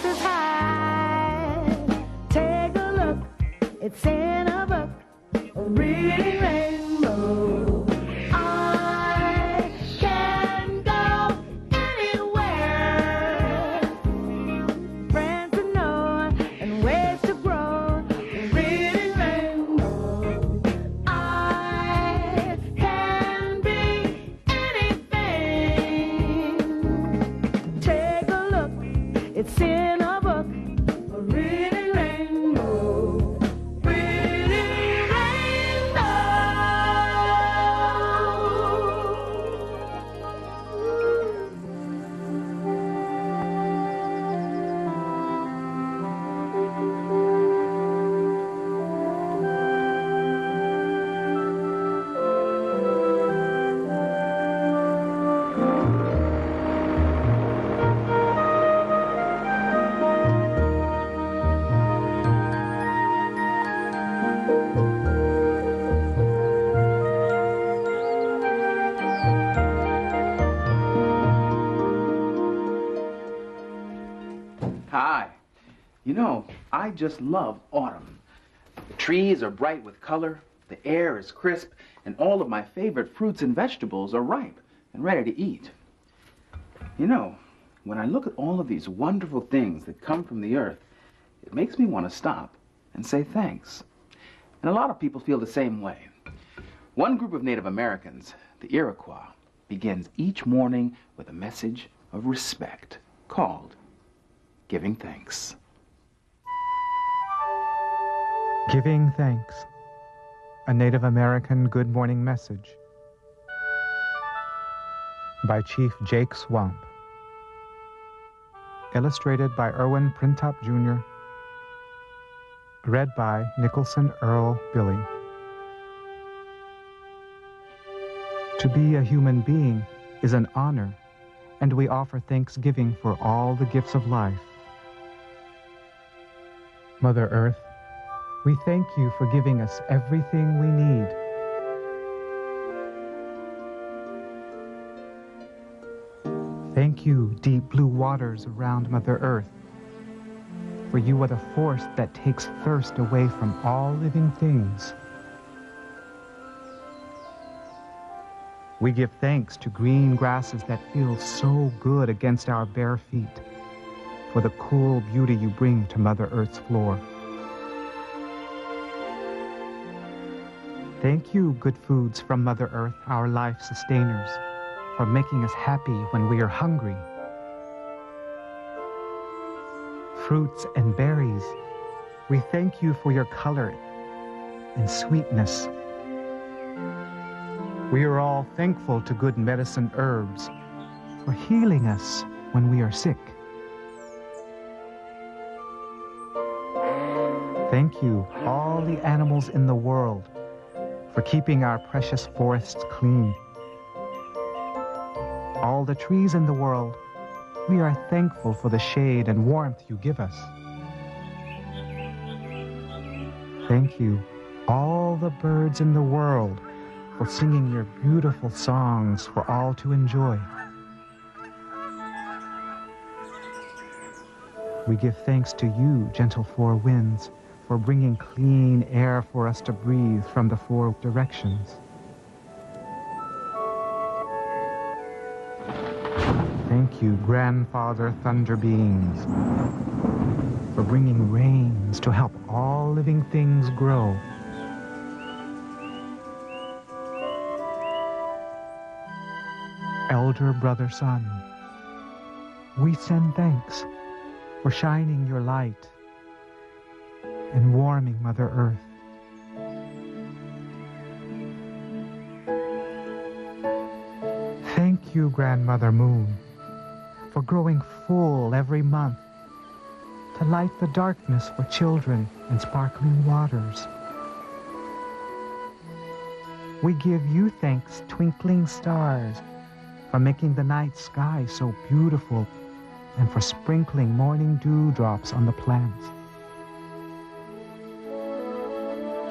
is high. Take a look, it's in a book, a reading rainbow. I can go anywhere. Friends to know and ways to grow, a reading rainbow. I can be anything. Take a look, it's in a book, a reading rainbow. Reading rainbow. Hi. You know, I just love autumn. The trees are bright with color, the air is crisp, and all of my favorite fruits and vegetables are ripe and ready to eat. You know, when I look at all of these wonderful things that come from the earth, it makes me want to stop and say thanks. And a lot of people feel the same way. One group of Native Americans, the Iroquois, begins each morning with a message of respect called giving thanks. Giving Thanks, a Native American good morning message by Chief Jake Swamp. Illustrated by Erwin Printop Jr. Read by Nicholson Earl Billy. To be a human being is an honor, and we offer thanksgiving for all the gifts of life. Mother Earth, we thank you for giving us everything we need. Thank you, deep blue waters around Mother Earth, for you are the force that takes thirst away from all living things. We give thanks to green grasses that feel so good against our bare feet, for the cool beauty you bring to Mother Earth's floor. Thank you, good foods from Mother Earth, our life sustainers, for making us happy when we are hungry. Fruits and berries, we thank you for your color and sweetness. We are all thankful to good medicine herbs for healing us when we are sick. Thank you, all the animals in the world, for keeping our precious forests clean. All the trees in the world, we are thankful for the shade and warmth you give us. Thank you, all the birds in the world, for singing your beautiful songs for all to enjoy. We give thanks to you, gentle four winds, for bringing clean air for us to breathe from the four directions. Thank you, Grandfather Thunder Beings, for bringing rains to help all living things grow. Elder Brother Sun, we send thanks for shining your light and warming Mother Earth. Thank you, Grandmother Moon, for growing full every month to light the darkness for children and sparkling waters. We give you thanks, twinkling stars, for making the night sky so beautiful and for sprinkling morning dewdrops on the plants.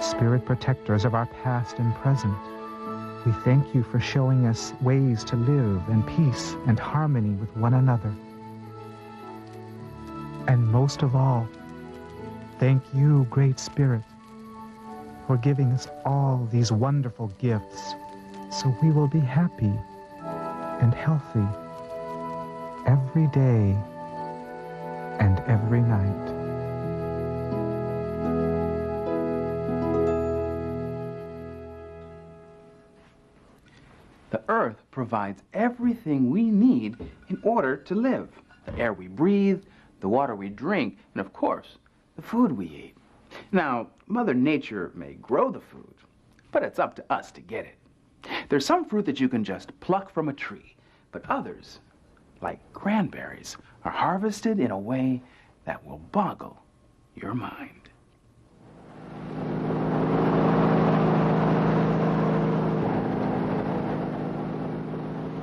Spirit protectors of our past and present, we thank you for showing us ways to live in peace and harmony with one another. And most of all, thank you, Great Spirit, for giving us all these wonderful gifts so we will be happy and healthy every day and every night. The earth provides everything we need in order to live. The air we breathe, the water we drink, and of course, the food we eat. Now, Mother Nature may grow the food, but it's up to us to get it. There's some fruit that you can just pluck from a tree, but others, like cranberries, are harvested in a way that will boggle your mind.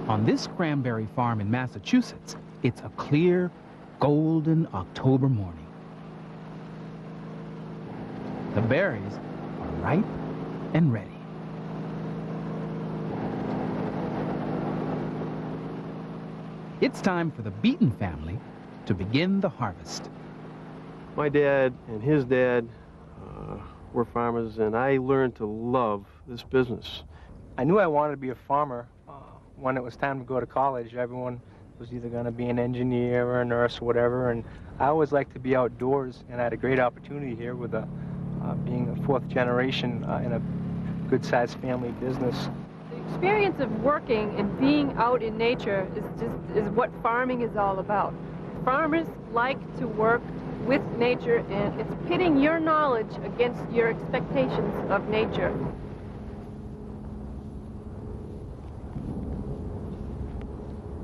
On this cranberry farm in Massachusetts, it's a clear, golden October morning. The berries are ripe and ready. It's time for the Beaton family to begin the harvest. My dad and his dad were farmers, and I learned to love this business. I knew I wanted to be a farmer. When it was time to go to college, everyone was either going to be an engineer or a nurse or whatever, and I always liked to be outdoors, and I had a great opportunity here with being a fourth generation in a good-sized family business. The experience of working and being out in nature is what farming is all about. Farmers like to work with nature, and it's pitting your knowledge against your expectations of nature.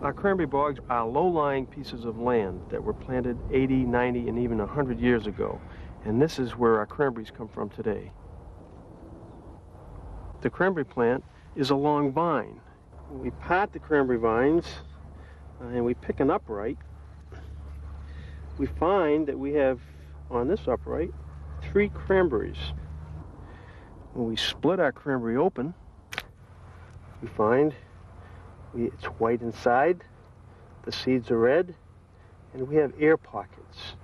Our cranberry bogs are low-lying pieces of land that were planted 80, 90, and even 100 years ago. And this is where our cranberries come from today. The cranberry plant is a long vine. We part the cranberry vines and we pick an upright. We find that we have, on this upright, 3 cranberries. When we split our cranberry open, we find it's white inside, the seeds are red, and we have air pockets.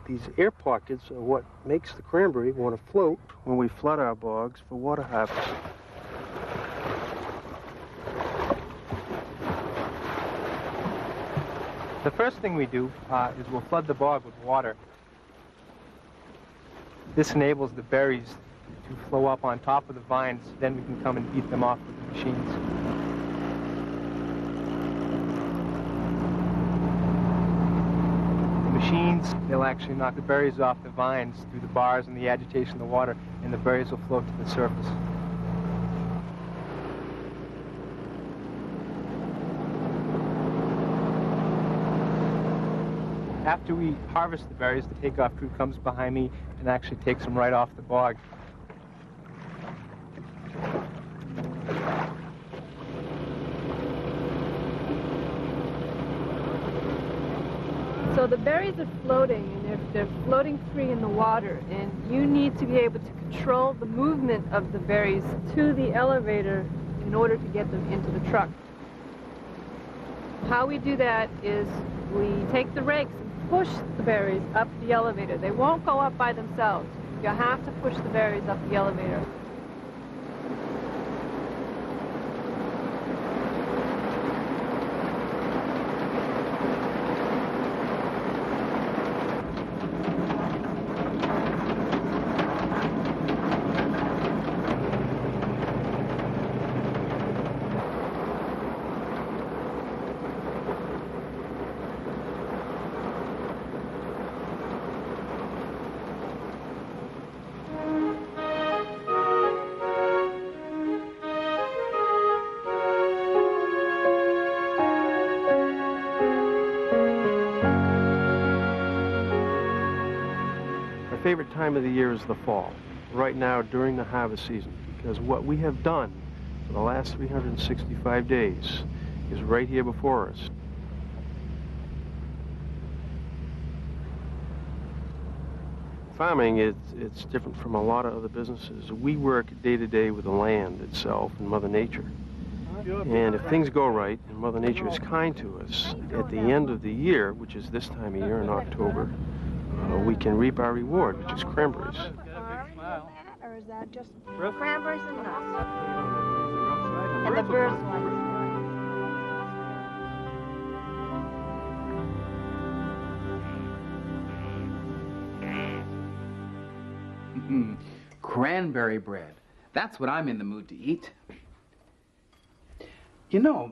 These air pockets are what makes the cranberry want to float when we flood our bogs for water harvest. The first thing we do is we'll flood the bog with water. This enables the berries to flow up on top of the vines, then we can come and beat them off with the machines. Machines, they'll actually knock the berries off the vines through the bars and the agitation of the water, and the berries will float to the surface. After we harvest the berries, the takeoff crew comes behind me and actually takes them right off the bog. So the berries are floating, and they're floating free in the water, and you need to be able to control the movement of the berries to the elevator in order to get them into the truck. How we do that is we take the rakes and push the berries up the elevator. They won't go up by themselves. You have to push the berries up the elevator. Our favorite time of the year is the fall, right now during the harvest season, because what we have done for the last 365 days is right here before us. Farming, it's different from a lot of other businesses. We work day to day with the land itself and Mother Nature. And if things go right and Mother Nature is kind to us, at the end of the year, which is this time of year in October, we can reap our reward, which is cranberries. Or is that just cranberries and nuts? And the birds like Cranberry bread. That's what I'm in the mood to eat. You know,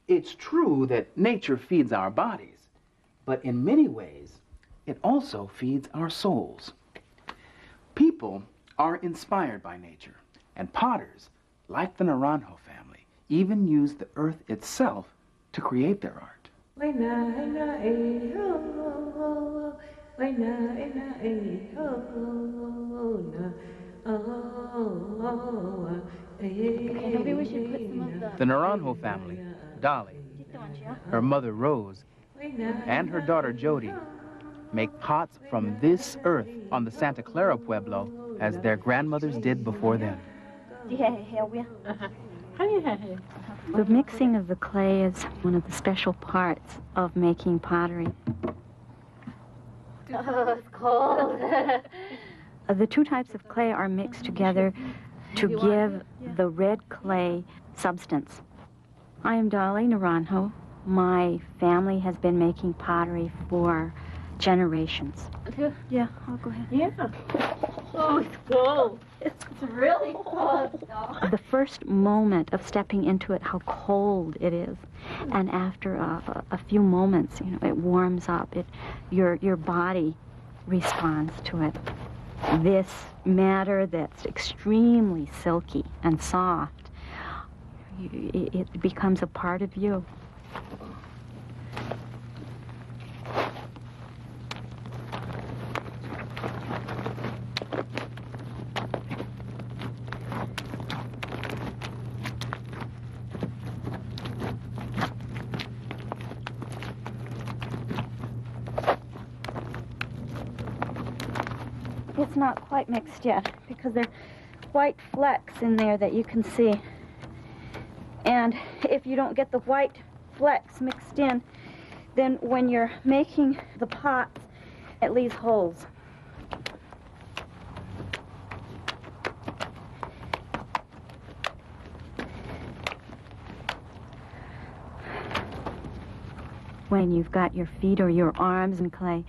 it's true that nature feeds our bodies, but in many ways, it also feeds our souls. People are inspired by nature, and potters, like the Naranjo family, even use the earth itself to create their art. maybe we should put some of The Naranjo family, Dolly, her mother Rose, and her daughter Jody make pots from this earth on the Santa Clara Pueblo as their grandmothers did before them. The mixing of the clay is one of the special parts of making pottery. Oh, it's cold. The two types of clay are mixed together to give the red clay substance. I am Dolly Naranjo. My family has been making pottery for generations. Yeah, I'll go ahead. Yeah. Oh, it's cold. It's really cold. The first moment of stepping into it, how cold it is, and after a few moments, you know, it warms up. Your body responds to it. This matter that's extremely silky and soft, it becomes a part of you. It's not quite mixed yet because there are white flecks in there that you can see. And if you don't get the white flecks mixed in, then when you're making the pots, it leaves holes. When you've got your feet or your arms in clay,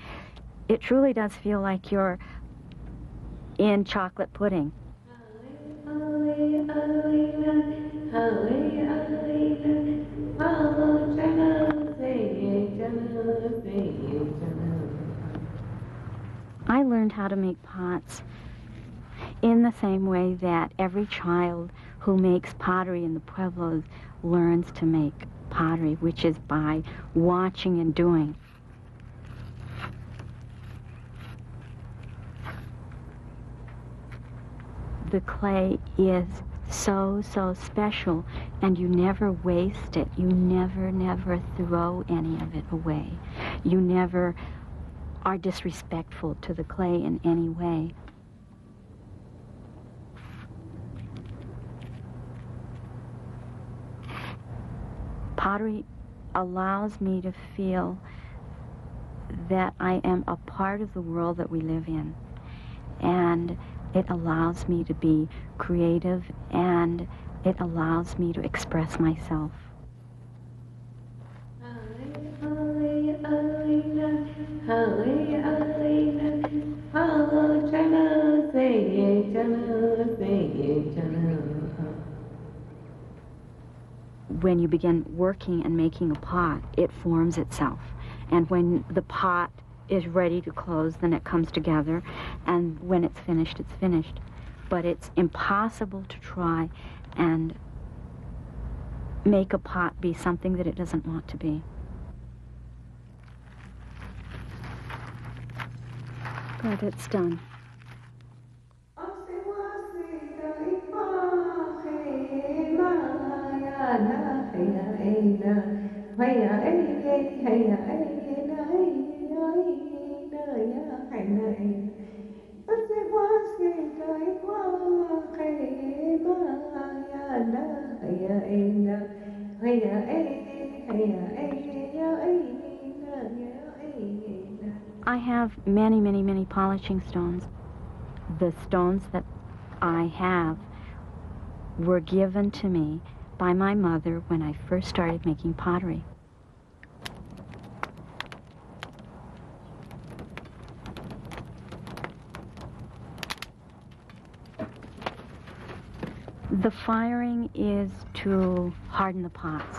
it truly does feel like you're in chocolate pudding. I learned how to make pots in the same way that every child who makes pottery in the Pueblos learns to make pottery, which is by watching and doing. The clay is so special, and you never waste it. You never throw any of it away. You never are disrespectful to the clay in any way. Pottery allows me to feel that I am a part of the world that we live in, and it allows me to be creative, and it allows me to express myself. When you begin working and making a pot, it forms itself. And when the pot is ready to close, then it comes together, and when it's finished, it's finished. But it's impossible to try and make a pot be something that it doesn't want to be. Good, it's done. Hãy subscribe cho kênh Ghiền Mì Gõ để không bỏ lỡ I have many, many, many polishing stones. The stones that I have were given to me by my mother when I first started making pottery. The firing is to harden the pots.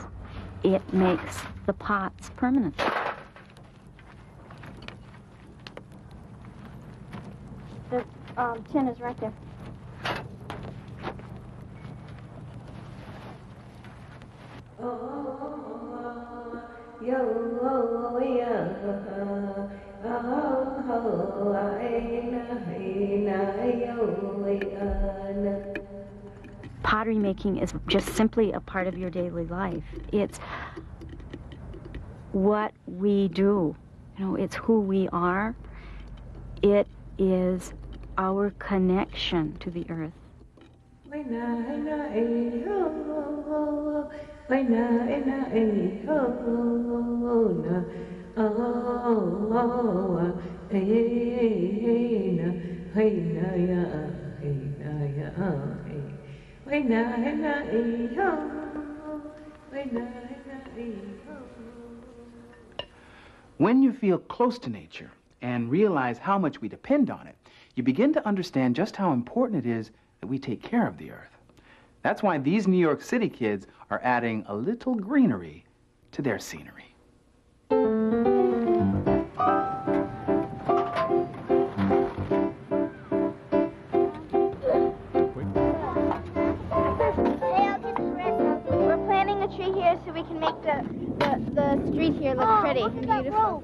It makes the pots permanent. The tin is right there. Pottery making is just simply a part of your daily life. It's what we do. You know, it's who we are. It is our connection to the earth. When you feel close to nature and realize how much we depend on it, you begin to understand just how important it is that we take care of the earth. That's why these New York City kids are adding a little greenery to their scenery. So we can make the street here look pretty and beautiful.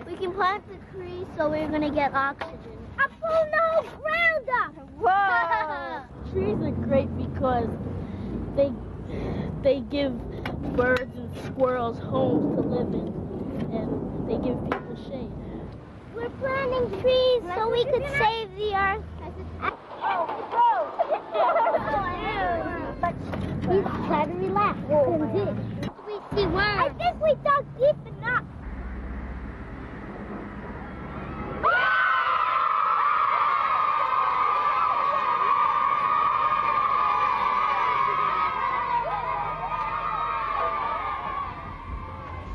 We can plant the tree so we're gonna get oxygen. Up on the ground up! Whoa! Trees are great because they give birds and squirrels homes to live in, and they give people shade. We're planting trees so we could save the earth. But we try to relax. We see worms. I think we dug deep enough.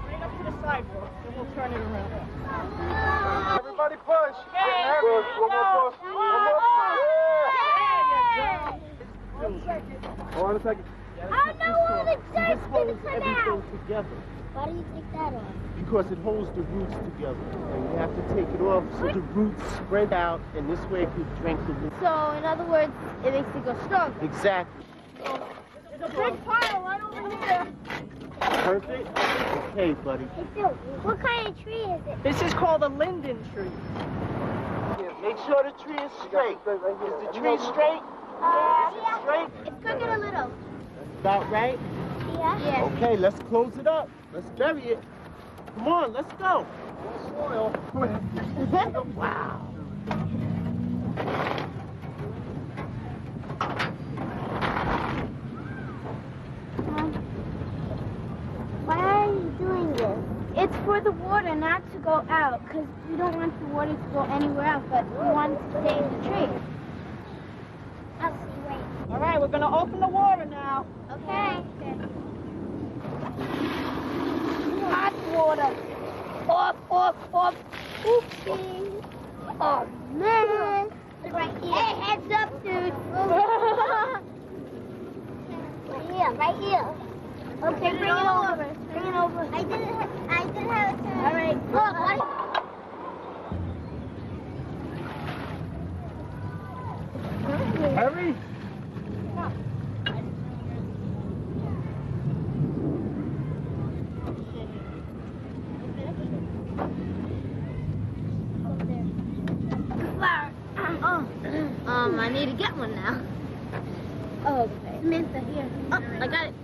Straight up to the sidewalk, then we'll turn it around. Everybody push. Push. One more push. Hold on a second. I know all the This dirt's holds gonna come out. everything together Why do you take that off? because it holds the roots together. And you have to take it off so the roots spread out, and this way it can drink the roots. So, in other words, it makes it go stronger. Exactly. There's a big pile right over here. Perfect? Okay, buddy. Hey, Phil, what kind of tree is it? This is called a linden tree. Make sure the tree is straight. Is the tree straight? Yeah. Straight? It's crooked a little. About right? Yeah. Okay, let's close it up. Let's bury it. Come on, let's go. Soil. Wow. Why are you doing this? It's for the water not to go out, because we don't want the water to go anywhere else, but we want it to stay in the tree. I'll see, wait. All right, we're gonna open the water now. Okay. Hot water. Off. Oopsie. Oh, man. Right here. Hey, heads up, dude. Right here. Okay, bring it over. Bring it over. I didn't have a turn. All right. Hurry. I need to get one now. Oh, okay. Samantha, here. Oh, I got it.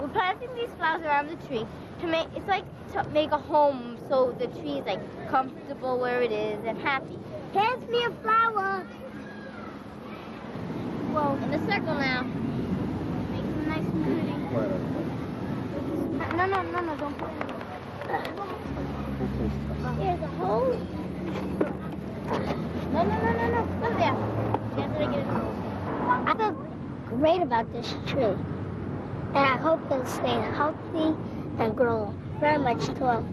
We're planting these flowers around the tree to make, it's like to make a home so the tree is like comfortable where it is and happy. Hands me a flower. Whoa. In a circle now. Make some nice and pretty. No, don't put it in. Here's a hole. No. Go there. I feel great about this tree. And I hope it'll stay healthy and grow very much tall.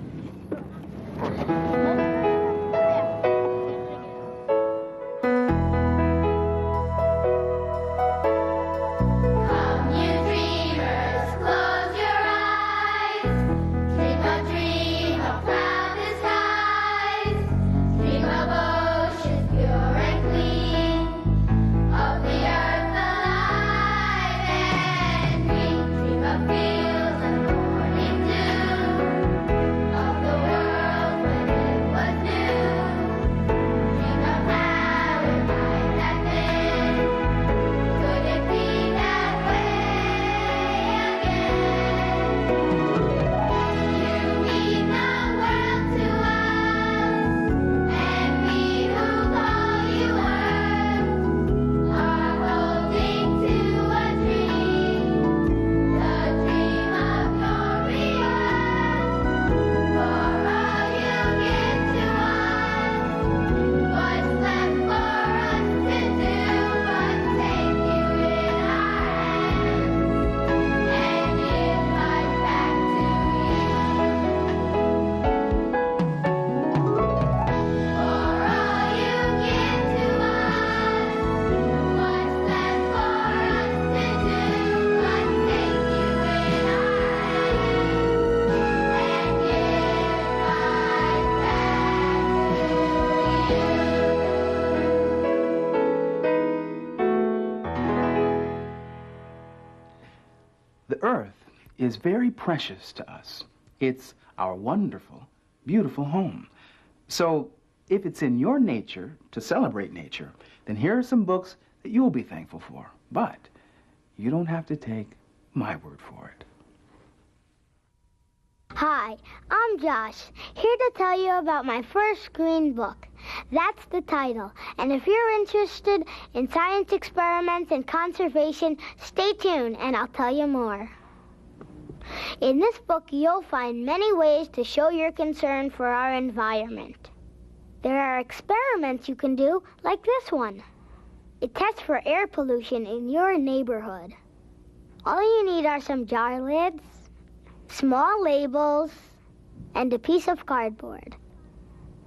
The earth is very precious to us. It's our wonderful, beautiful home. So if it's in your nature to celebrate nature, then here are some books that you'll be thankful for. But you don't have to take my word for it. Hi, I'm Josh, here to tell you about my first green book. That's the title. And if you're interested in science experiments and conservation, stay tuned and I'll tell you more. In this book, you'll find many ways to show your concern for our environment. There are experiments you can do, like this one. It tests for air pollution in your neighborhood. All you need are some jar lids, small labels, and a piece of cardboard.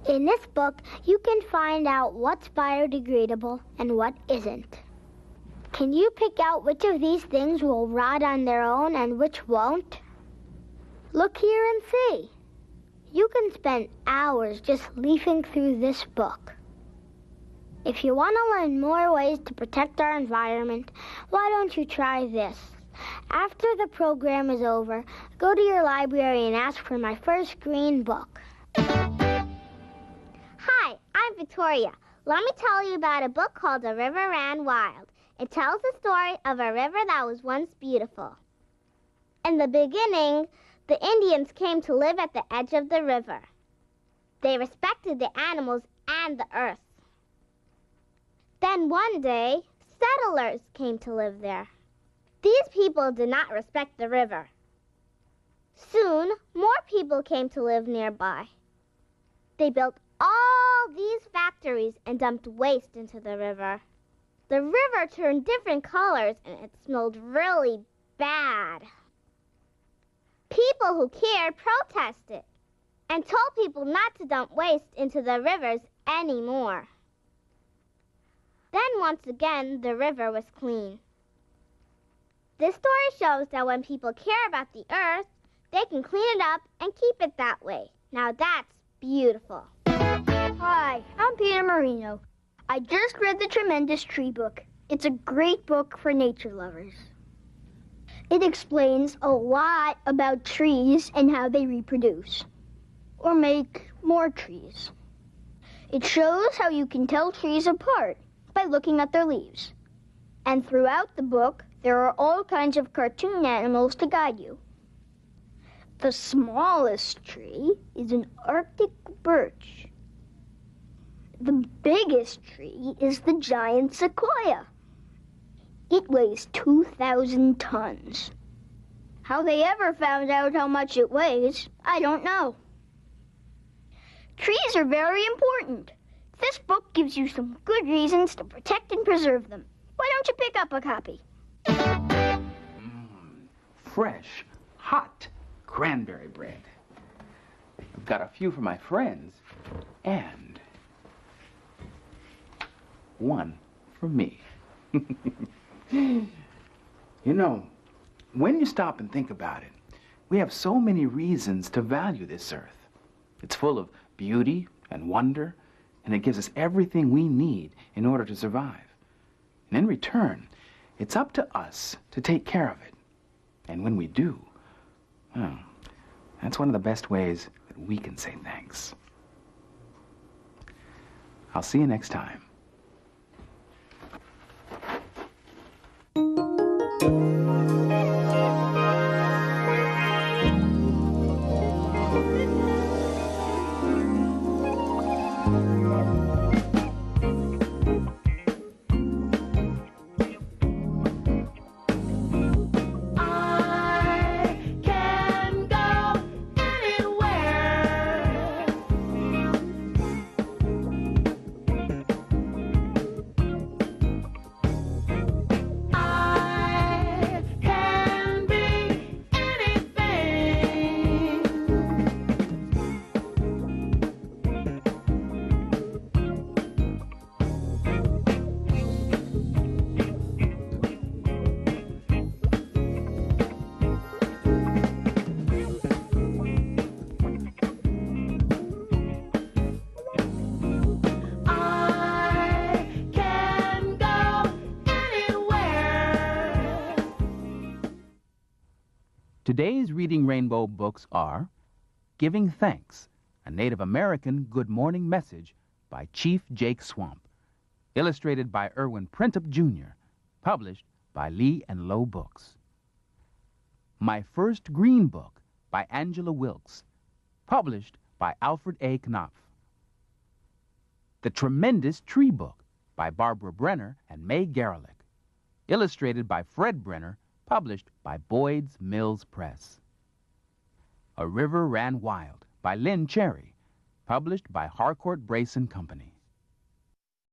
In this book, you can find out what's biodegradable and what isn't. Can you pick out which of these things will rot on their own and which won't? Look here and see. You can spend hours just leafing through this book. If you want to learn more ways to protect our environment, why don't you try this? After the program is over, go to your library and ask for my first green book. Hi, I'm Victoria. Let me tell you about a book called A River Ran Wild. It tells the story of a river that was once beautiful. In the beginning, the Indians came to live at the edge of the river. They respected the animals and the earth. Then one day, settlers came to live there. These people did not respect the river. Soon, more people came to live nearby. They built all these factories and dumped waste into the river. The river turned different colors and it smelled really bad. People who cared protested and told people not to dump waste into the rivers anymore. Then once again, the river was clean. This story shows that when people care about the earth, they can clean it up and keep it that way. Now that's beautiful. Hi, I'm Peter Marino. I just read the Tremendous Tree book. It's a great book for nature lovers. It explains a lot about trees and how they reproduce, or make more trees. It shows how you can tell trees apart by looking at their leaves. And throughout the book, there are all kinds of cartoon animals to guide you. The smallest tree is an Arctic birch. The biggest tree is the giant sequoia. It weighs 2,000 tons. How they ever found out how much it weighs, I don't know. Trees are very important. This book gives you some good reasons to protect and preserve them. Why don't you pick up a copy? Fresh, hot cranberry bread. I've got a few for my friends and one for me. You know, when you stop and think about it, we have so many reasons to value this earth. It's full of beauty and wonder, and it gives us everything we need in order to survive. And in return, it's up to us to take care of it. And when we do, well, that's one of the best ways that we can say thanks. I'll see you next time. Today's Reading Rainbow books are Giving Thanks, a Native American Good Morning Message by Chief Jake Swamp, illustrated by Irwin Printup, Jr., published by Lee and Low Books. My First Green Book by Angela Wilkes, published by Alfred A. Knopf. The Tremendous Tree Book by Barbara Brenner and May Garelick, illustrated by Fred Brenner, published by Boyd's Mills Press. A River Ran Wild by Lynn Cherry, published by Harcourt Brace and Company.